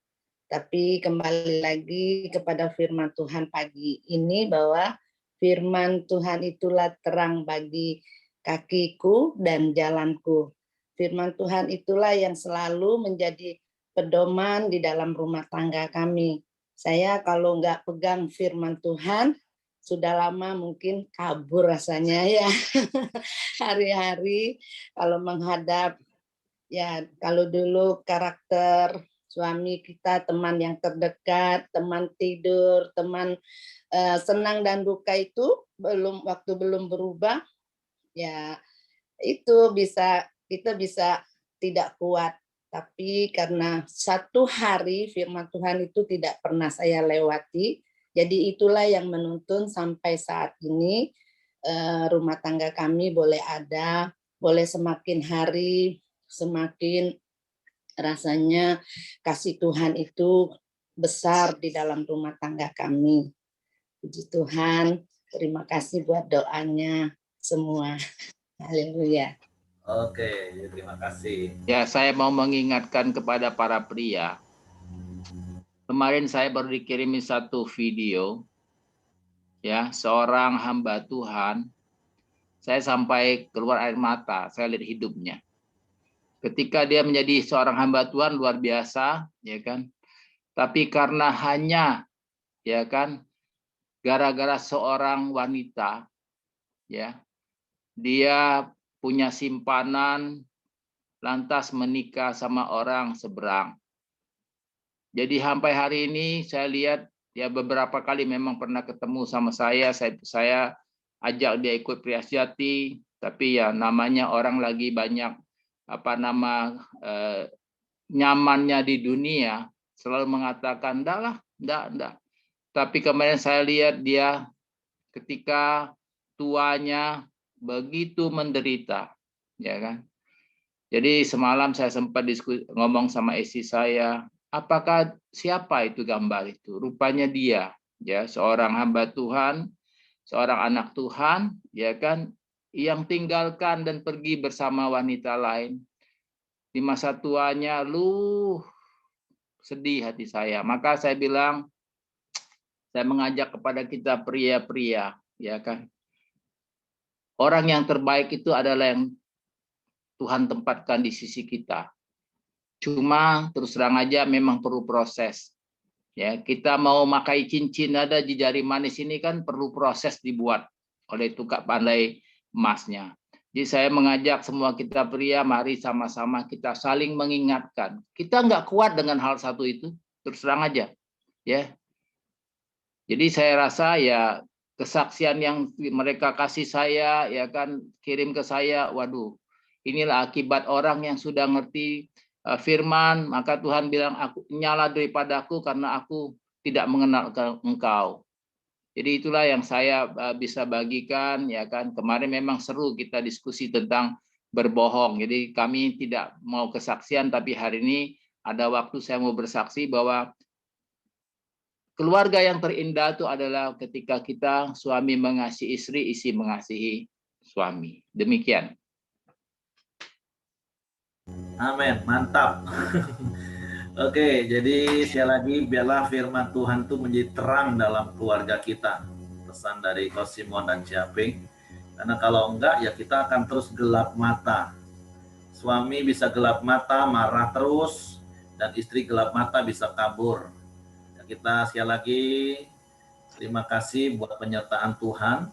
Tapi kembali lagi kepada firman Tuhan pagi ini bahwa firman Tuhan itulah terang bagi kakiku dan jalanku. Firman Tuhan itulah yang selalu menjadi pedoman di dalam rumah tangga kami. Saya kalau nggak pegang firman Tuhan, sudah lama mungkin kabur rasanya ya. Hari-hari kalau menghadap, ya kalau dulu karakter suami kita teman yang terdekat, teman tidur, teman senang dan duka itu waktu belum berubah, ya itu kita bisa tidak kuat. Tapi karena satu hari firman Tuhan itu tidak pernah saya lewati, jadi itulah yang menuntun sampai saat ini rumah tangga kami boleh semakin hari semakin rasanya kasih Tuhan itu besar di dalam rumah tangga kami. Puji Tuhan, terima kasih buat doanya semua. Haleluya. Oke, terima kasih. Ya, saya mau mengingatkan kepada para pria. Kemarin saya baru dikirimi satu video, ya, seorang hamba Tuhan. Saya sampai keluar air mata, saya lihat hidupnya. Ketika dia menjadi seorang hamba Tuhan luar biasa, ya kan? Tapi karena hanya, ya kan, gara-gara seorang wanita, ya, dia punya simpanan, lantas menikah sama orang seberang. Jadi sampai hari ini saya lihat ya beberapa kali memang pernah ketemu sama saya ajak dia ikut Priasjati, tapi ya namanya orang lagi banyak nyamannya di dunia, selalu mengatakan enggak. Tapi kemarin saya lihat dia ketika tuanya begitu menderita, ya kan. Jadi semalam saya sempat ngomong sama istri saya, apakah siapa itu gambar itu? Rupanya dia, ya, seorang hamba Tuhan, seorang anak Tuhan, ya kan, yang tinggalkan dan pergi bersama wanita lain. Di masa tuanya, sedih hati saya. Maka saya bilang, saya mengajak kepada kita pria-pria, ya kan. Orang yang terbaik itu adalah yang Tuhan tempatkan di sisi kita. Cuma terus terang aja memang perlu proses. Ya, kita mau pakai cincin ada di jari manis ini kan perlu proses dibuat oleh tukang pandai emasnya. Jadi saya mengajak semua kita pria, mari sama-sama kita saling mengingatkan. Kita nggak kuat dengan hal satu itu, terus terang aja. Ya. Jadi saya rasa ya kesaksian yang mereka kasih saya, ya kan, kirim ke saya, waduh, inilah akibat orang yang sudah ngerti firman, maka Tuhan bilang, aku nyala daripadaku karena aku tidak mengenal engkau. Jadi itulah yang saya bisa bagikan, ya kan. Kemarin memang seru kita diskusi tentang berbohong. Jadi kami tidak mau kesaksian, tapi hari ini ada waktu saya mau bersaksi bahwa keluarga yang terindah itu adalah ketika kita suami mengasihi istri, istri mengasihi suami. Demikian. Amin, mantap. Oke, jadi sekali lagi biarlah firman Tuhan itu menjadi terang dalam keluarga kita. Pesan dari Kosimon dan Caping. Karena kalau enggak ya kita akan terus gelap mata. Suami bisa gelap mata, marah terus, dan istri gelap mata bisa kabur. Kita sekali lagi terima kasih buat penyertaan Tuhan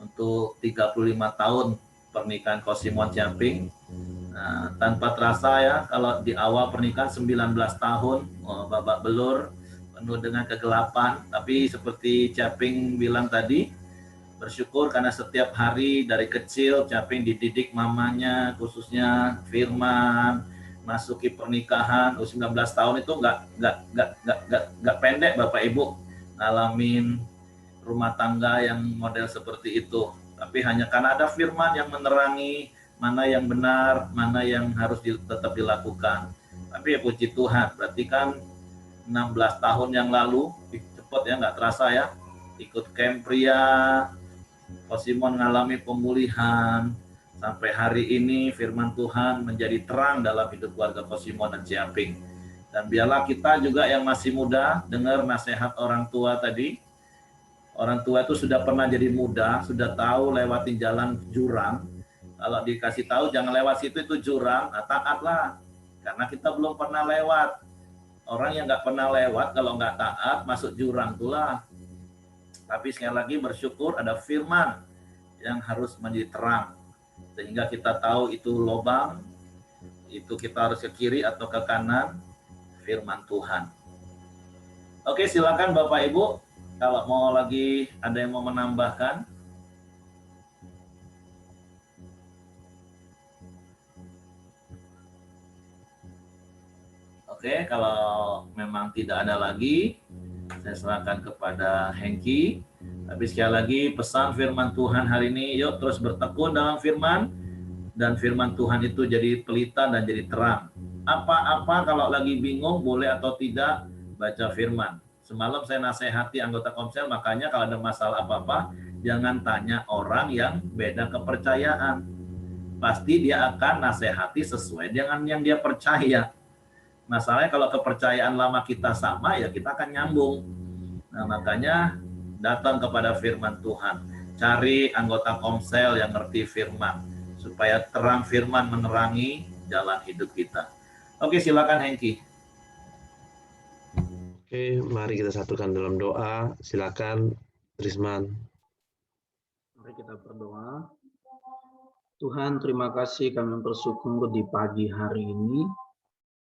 untuk 35 tahun pernikahan Kosimon Ciamping. Nah, tanpa terasa ya, kalau di awal pernikahan 19 tahun, babak belur, penuh dengan kegelapan. Tapi seperti Ciamping bilang tadi, bersyukur karena setiap hari dari kecil Ciamping dididik mamanya, khususnya firman, masuki pernikahan. 19 tahun itu nggak pendek Bapak Ibu ngalamin rumah tangga yang model seperti itu. Tapi hanya karena ada firman yang menerangi mana yang benar, mana yang harus tetap dilakukan. Tapi ya puji Tuhan, berarti kan 16 tahun yang lalu, cepat ya, nggak terasa ya, ikut camp pria, Kosimon mengalami pemulihan, sampai hari ini firman Tuhan menjadi terang dalam hidup keluarga Kosimon dan Ciamping. Dan biarlah kita juga yang masih muda dengar nasihat orang tua tadi. Orang tua itu sudah pernah jadi muda, sudah tahu lewatin jalan jurang. Kalau dikasih tahu jangan lewat situ, itu jurang, nah, taatlah. Karena kita belum pernah lewat. Orang yang nggak pernah lewat kalau nggak taat masuk jurang itulah. Tapi sekali lagi bersyukur ada firman yang harus menjadi terang. Sehingga kita tahu itu lubang, itu kita harus ke kiri atau ke kanan, firman Tuhan. Oke, silakan Bapak Ibu, kalau mau lagi ada yang mau menambahkan. Oke, kalau memang tidak ada lagi, saya serahkan kepada Hengki. Tapi sekali lagi pesan firman Tuhan hari ini, yuk terus bertekun dalam firman, dan firman Tuhan itu jadi pelita dan jadi terang. Apa-apa kalau lagi bingung boleh atau tidak baca firman. Semalam saya nasihati anggota komsel, makanya kalau ada masalah apa-apa jangan tanya orang yang beda kepercayaan. Pasti dia akan nasihati sesuai dengan yang dia percaya. Masalahnya kalau kepercayaan lama kita sama, ya kita akan nyambung. Nah, makanya datang kepada firman Tuhan. Cari anggota komsel yang ngerti firman, supaya terang firman menerangi jalan hidup kita. Oke, silakan Hengki. Oke, mari kita satukan dalam doa. Silakan Trisman. Mari kita berdoa. Tuhan, terima kasih kami bersyukur di pagi hari ini.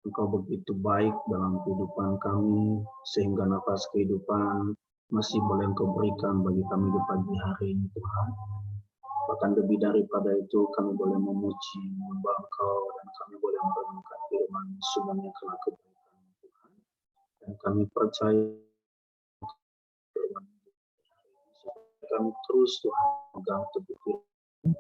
Engkau begitu baik dalam kehidupan kami, sehingga nafas kehidupan masih boleh Engkau berikan bagi kami di pagi hari ini, Tuhan. Bahkan lebih daripada itu, kami boleh memuji, menyembah Engkau, dan kami boleh merenungkan firman semuanya kelak kebaikan Tuhan. Dan kami percaya kami terus Tuhan pegang teguh firman,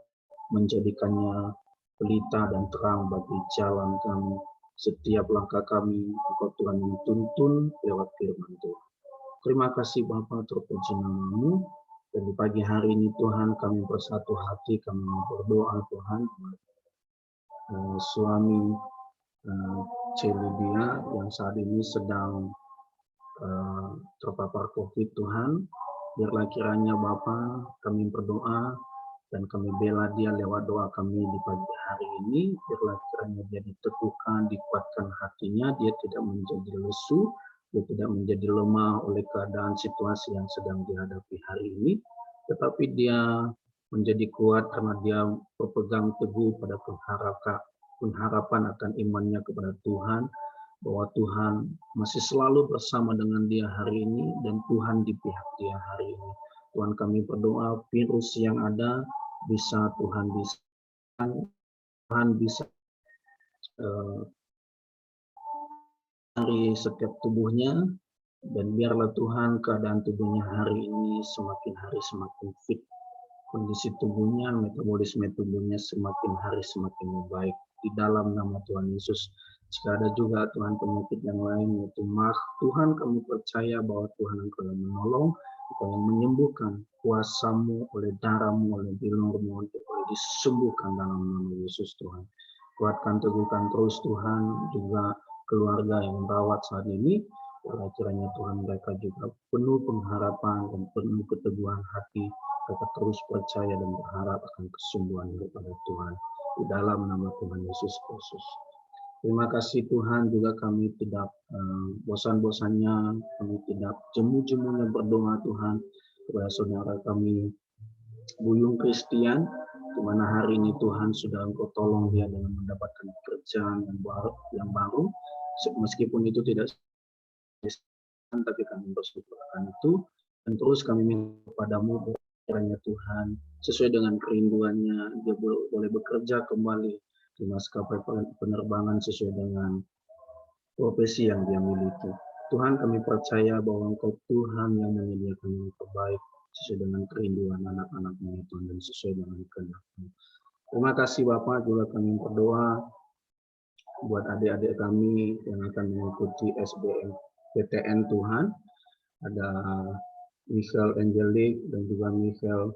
menjadikannya pelita dan terang bagi jalan kami. Setiap langkah kami, Engkau Tuhan yang tuntun lewat firman Tuhan. Terima kasih Bapa, terpuji nama-Mu. Dan di pagi hari ini Tuhan kami bersatu hati, kami berdoa Tuhan. Suami Celidia yang saat ini sedang terpapar COVID Tuhan. Biarlah kiranya Bapa kami berdoa dan kami bela dia lewat doa kami di pagi hari ini. Biarlah kiranya dia diteguhkan, dikuatkan hatinya, dia tidak menjadi lesu, dia tidak menjadi lemah oleh keadaan situasi yang sedang dihadapi hari ini, tetapi dia menjadi kuat karena dia berpegang teguh pada pengharapan akan imannya kepada Tuhan, bahwa Tuhan masih selalu bersama dengan dia hari ini dan Tuhan di pihak dia hari ini. Tuhan, kami berdoa virus yang ada bisa Tuhan bisa dari setiap tubuhnya, dan biarlah Tuhan keadaan tubuhnya hari ini semakin hari semakin fit, kondisi tubuhnya, metabolisme tubuhnya semakin hari semakin membaik di dalam nama Tuhan Yesus. Jika ada juga Tuhan penyakit yang lain, yaitu Tuhan kami percaya bahwa Tuhan Engkau yang menolong, Engkau yang menyembuhkan, kuasa-Mu oleh darah-Mu, oleh bilur-Mu boleh disembuhkan dalam nama Yesus Tuhan. Kuatkan, teguhkan terus Tuhan juga keluarga yang merawat saat ini. Kiranya Tuhan mereka juga penuh pengharapan dan penuh keteguhan hati, mereka terus percaya dan berharap akan kesembuhan kepada Tuhan di dalam nama Tuhan Yesus Kristus. Terima kasih Tuhan, juga kami tidak bosan-bosannya, kami tidak jemu-jemunya berdoa Tuhan kepada saudara kami Buyung Christian, di mana hari ini Tuhan sudah Engkau tolong dia dengan mendapatkan pekerjaan yang baru, meskipun itu tidak tapi kami bersyukur akan itu, dan terus kami minta kepadamu kiranya Tuhan sesuai dengan kerinduannya dia boleh bekerja kembali di maskapai penerbangan sesuai dengan profesi yang dia miliki. Tuhan, kami percaya bahwa Engkau Tuhan yang menyediakan yang terbaik sesuai dengan kerinduan anak-anak-Mu Tuhan dan sesuai dengan kehendak-Mu. Terima kasih Bapak, juga kami berdoa buat adik-adik kami yang akan mengikuti SBMPTN Tuhan. Ada Michelle Angelic dan juga Michelle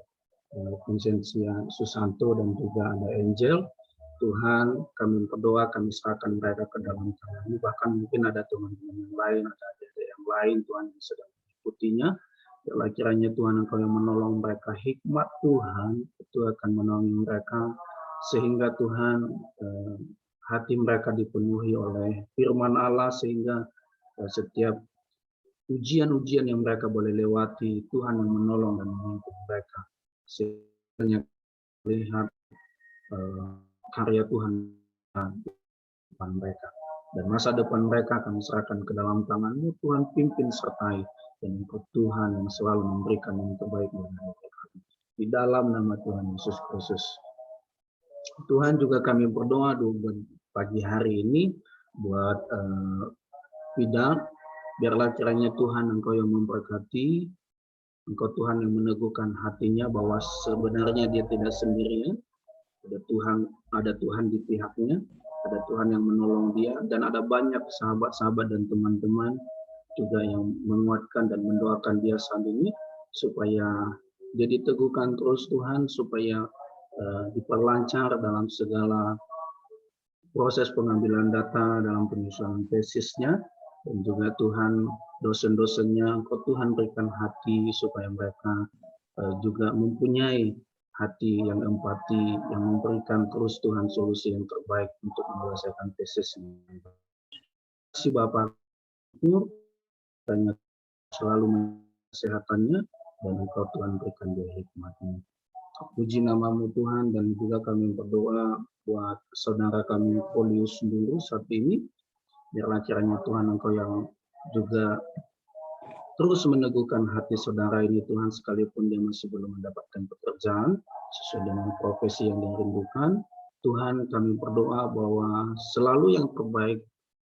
Vincentia Susanto dan juga ada Angel. Tuhan, kami berdoa, kami serahkan mereka ke dalam tangan-Mu. Bahkan mungkin ada teman-teman yang lain, ada adik-adik yang lain Tuhan yang sedang mengikutinya. Biarlah kiranya Tuhan Engkau yang menolong mereka, hikmat Tuhan itu akan menolong mereka sehingga Tuhan hati mereka dipenuhi oleh firman Allah sehingga setiap ujian-ujian yang mereka boleh lewati Tuhan yang menolong dan memimpin mereka sehingga melihat karya Tuhan depan mereka dan masa depan mereka kami serahkan ke dalam tangan-Mu Tuhan, pimpin sertai dan Engkau Tuhan yang selalu memberikan yang terbaik bagi mereka di dalam nama Tuhan Yesus Kristus. Tuhan, juga kami berdoa pagi hari ini buat Fida, biarlah kiranya Tuhan Engkau yang memberkati, Engkau Tuhan yang meneguhkan hatinya bahwa sebenarnya dia tidak sendirian. Ada Tuhan di pihaknya, ada Tuhan yang menolong dia, dan ada banyak sahabat-sahabat dan teman-teman juga yang menguatkan dan mendoakan dia saat ini, supaya dia diteguhkan terus Tuhan, supaya diperlancar dalam segala proses pengambilan data dalam penyusunan tesisnya, dan juga Tuhan dosen-dosennya, Engkau Tuhan berikan hati supaya mereka juga mempunyai hati yang empati, yang memberikan terus Tuhan solusi yang terbaik untuk menyelesaikan tesis ini. Terima kasih Bapak, tanya selalu kesehatannya dan Engkau Tuhan berikan dia hikmatnya. Puji nama-Mu Tuhan, dan juga kami berdoa buat saudara kami Polius dulu saat ini. Biarlah kiranya Tuhan Engkau yang juga terus meneguhkan hati saudara ini Tuhan, sekalipun dia masih belum mendapatkan pekerjaan sesuai dengan profesi yang dia rindukan. Tuhan, kami berdoa bahwa selalu yang terbaik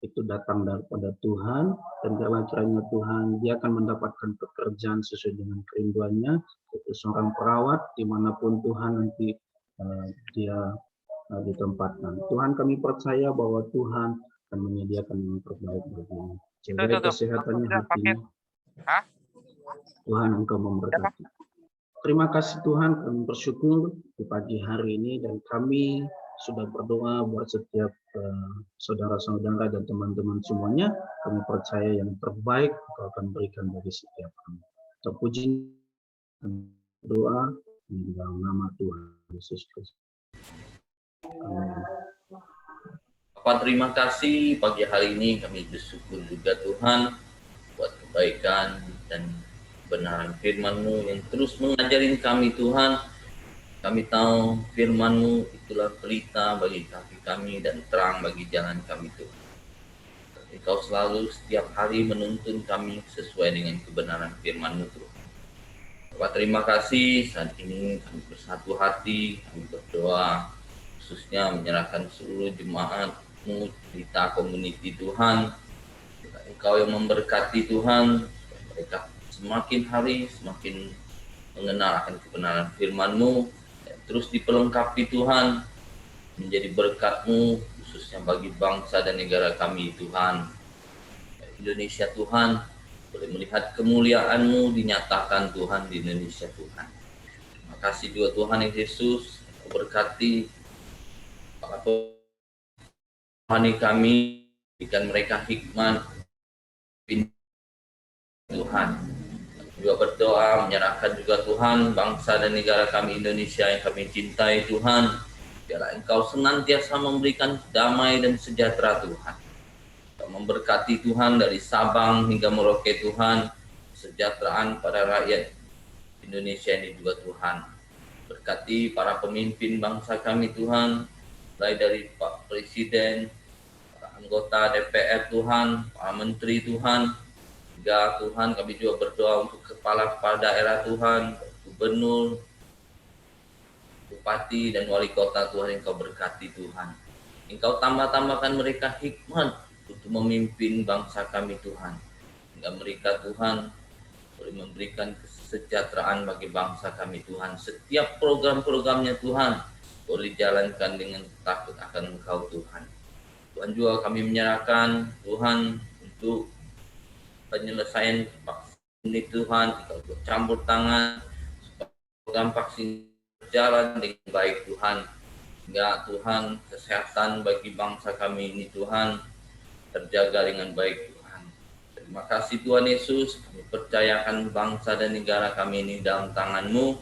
itu datang daripada Tuhan, dan biarlah kiranya Tuhan dia akan mendapatkan pekerjaan sesuai dengan kerinduannya, itu seorang perawat dimanapun Tuhan nanti dia ditempatkan. Tuhan, kami percaya bahwa Tuhan akan menyediakan yang terbaik baginya. Jaga kesehatannya hatinya. Tuhan Engkau memberkati. Terima kasih Tuhan, kami bersyukur di pagi hari ini, dan kami sudah berdoa buat setiap saudara-saudara dan teman-teman semuanya. Kami percaya yang terbaik Engkau akan berikan bagi setiap kami. Terpuji doa di dalam nama Tuhan Yesus Kristus. Amin. Bapak, terima kasih pagi hari ini kami bersyukur juga Tuhan buat kebaikan dan kebenaran firman-Mu yang terus mengajarin kami Tuhan. Kami tahu firman-Mu itulah pelita bagi kaki kami dan terang bagi jalan kami Tuhan. Engkau selalu setiap hari menuntun kami sesuai dengan kebenaran firman-Mu Tuhan. Bapak, terima kasih saat ini kami bersatu hati, kami berdoa khususnya menyerahkan seluruh jemaat-Mu pelita community Tuhan. Engkau yang memberkati Tuhan, mereka semakin hari semakin mengenal akan kebenaran firman-Mu, dan terus diperlengkapi Tuhan menjadi berkat-Mu khususnya bagi bangsa dan negara kami Tuhan. Indonesia Tuhan, boleh melihat kemuliaan-Mu dinyatakan Tuhan di Indonesia Tuhan. Terima kasih juga Tuhan Yesus, berkati para Tuhan kami, berikan mereka hikmat Tuhan. Juga berdoa menyerahkan juga Tuhan bangsa dan negara kami Indonesia yang kami cintai Tuhan. Biarlah Engkau senantiasa memberikan damai dan sejahtera Tuhan. Engkau memberkati Tuhan dari Sabang hingga Merauke Tuhan, kesejahteraan pada rakyat Indonesia ini juga Tuhan. Berkati para pemimpin bangsa kami Tuhan, mulai dari Pak Presiden, para anggota DPR Tuhan, para menteri Tuhan, hingga Tuhan kami juga berdoa untuk kepala-kepala daerah Tuhan, gubernur, bupati dan wali kota Tuhan. Engkau berkati Tuhan. Engkau tambah-tambahkan mereka hikmat untuk memimpin bangsa kami Tuhan. Hingga mereka Tuhan boleh memberikan kesejahteraan bagi bangsa kami Tuhan. Setiap program-programnya Tuhan boleh dijalankan dengan takut akan Engkau Tuhan. Tuhan juga kami menyerahkan Tuhan untuk penyelesaian vaksin ini Tuhan. Engkau campur tangan supaya program vaksin berjalan dengan baik Tuhan. Hingga Tuhan kesehatan bagi bangsa kami ini Tuhan terjaga dengan baik Tuhan. Terima kasih Tuhan Yesus, kami percayakan bangsa dan negara kami ini dalam tangan-Mu.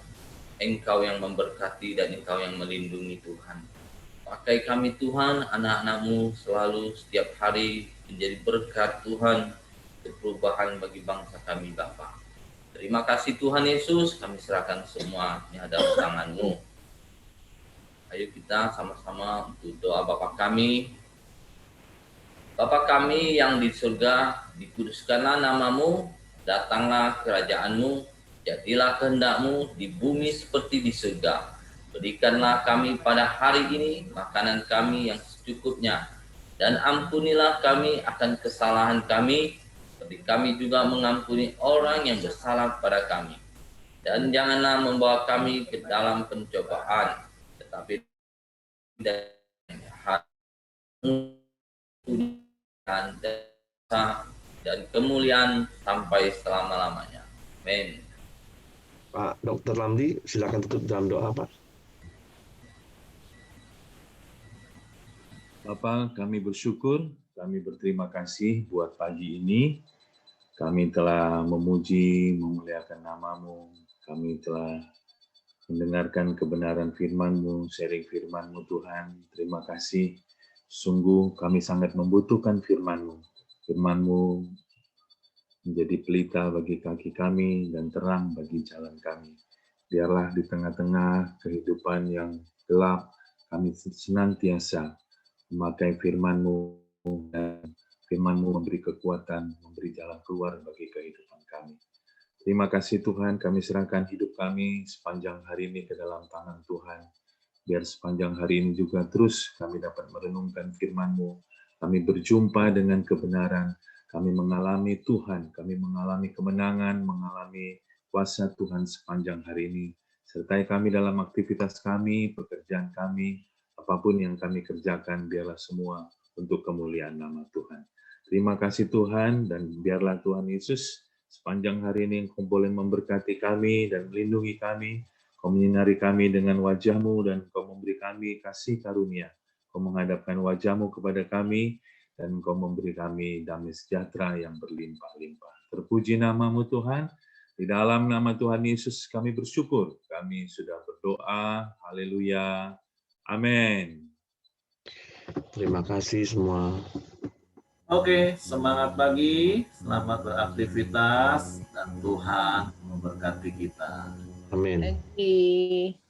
Engkau yang memberkati dan Engkau yang melindungi Tuhan. Pakai kami Tuhan, anak-anak-Mu selalu setiap hari menjadi berkat Tuhan, perubahan bagi bangsa kami Bapa. Terima kasih Tuhan Yesus, kami serahkan semuanya dalam tangan-Mu. Ayo kita sama-sama untuk doa Bapa kami. Bapa kami yang di surga, dikuduskanlah nama-Mu, datanglah kerajaan-Mu, jadilah kehendak-Mu di bumi seperti di surga. Berikanlah kami pada hari ini makanan kami yang secukupnya, dan ampunilah kami akan kesalahan kami, seperti kami juga mengampuni orang yang bersalah pada kami. Dan janganlah membawa kami ke dalam pencobaan, tetapi dan kemuliaan sampai selama-lamanya. Amin. Pak Dr. Lamdi, silakan tutup dalam doa, Pak. Bapak, kami bersyukur, kami berterima kasih buat pagi ini. Kami telah memuji, memuliakan nama-Mu. Kami telah mendengarkan kebenaran firman-Mu, sharing firman-Mu Tuhan. Terima kasih. Sungguh kami sangat membutuhkan firman-Mu. Firman-Mu menjadi pelita bagi kaki kami dan terang bagi jalan kami. Biarlah di tengah-tengah kehidupan yang gelap, kami senantiasa memakai firman-Mu, dan firman-Mu memberi kekuatan, memberi jalan keluar bagi kehidupan kami. Terima kasih Tuhan, kami serahkan hidup kami sepanjang hari ini ke dalam tangan Tuhan. Biar sepanjang hari ini juga terus kami dapat merenungkan firman-Mu, kami berjumpa dengan kebenaran, kami mengalami Tuhan, kami mengalami kemenangan, mengalami kuasa Tuhan sepanjang hari ini. Sertai kami dalam aktivitas kami, pekerjaan kami, apapun yang kami kerjakan, biarlah semua untuk kemuliaan nama Tuhan. Terima kasih Tuhan, dan biarlah Tuhan Yesus sepanjang hari ini Engkau boleh memberkati kami dan melindungi kami, Kau menyinari kami dengan wajah-Mu, dan Kau memberi kami kasih karunia. Kau menghadapkan wajah-Mu kepada kami, dan Kau memberi kami damai sejahtera yang berlimpah-limpah. Terpuji nama-Mu Tuhan. Di dalam nama Tuhan Yesus kami bersyukur. Kami sudah berdoa. Haleluya. Amin. Terima kasih semua. Oke, semangat pagi, selamat beraktivitas, dan Tuhan memberkati kita. Amin. Thank you.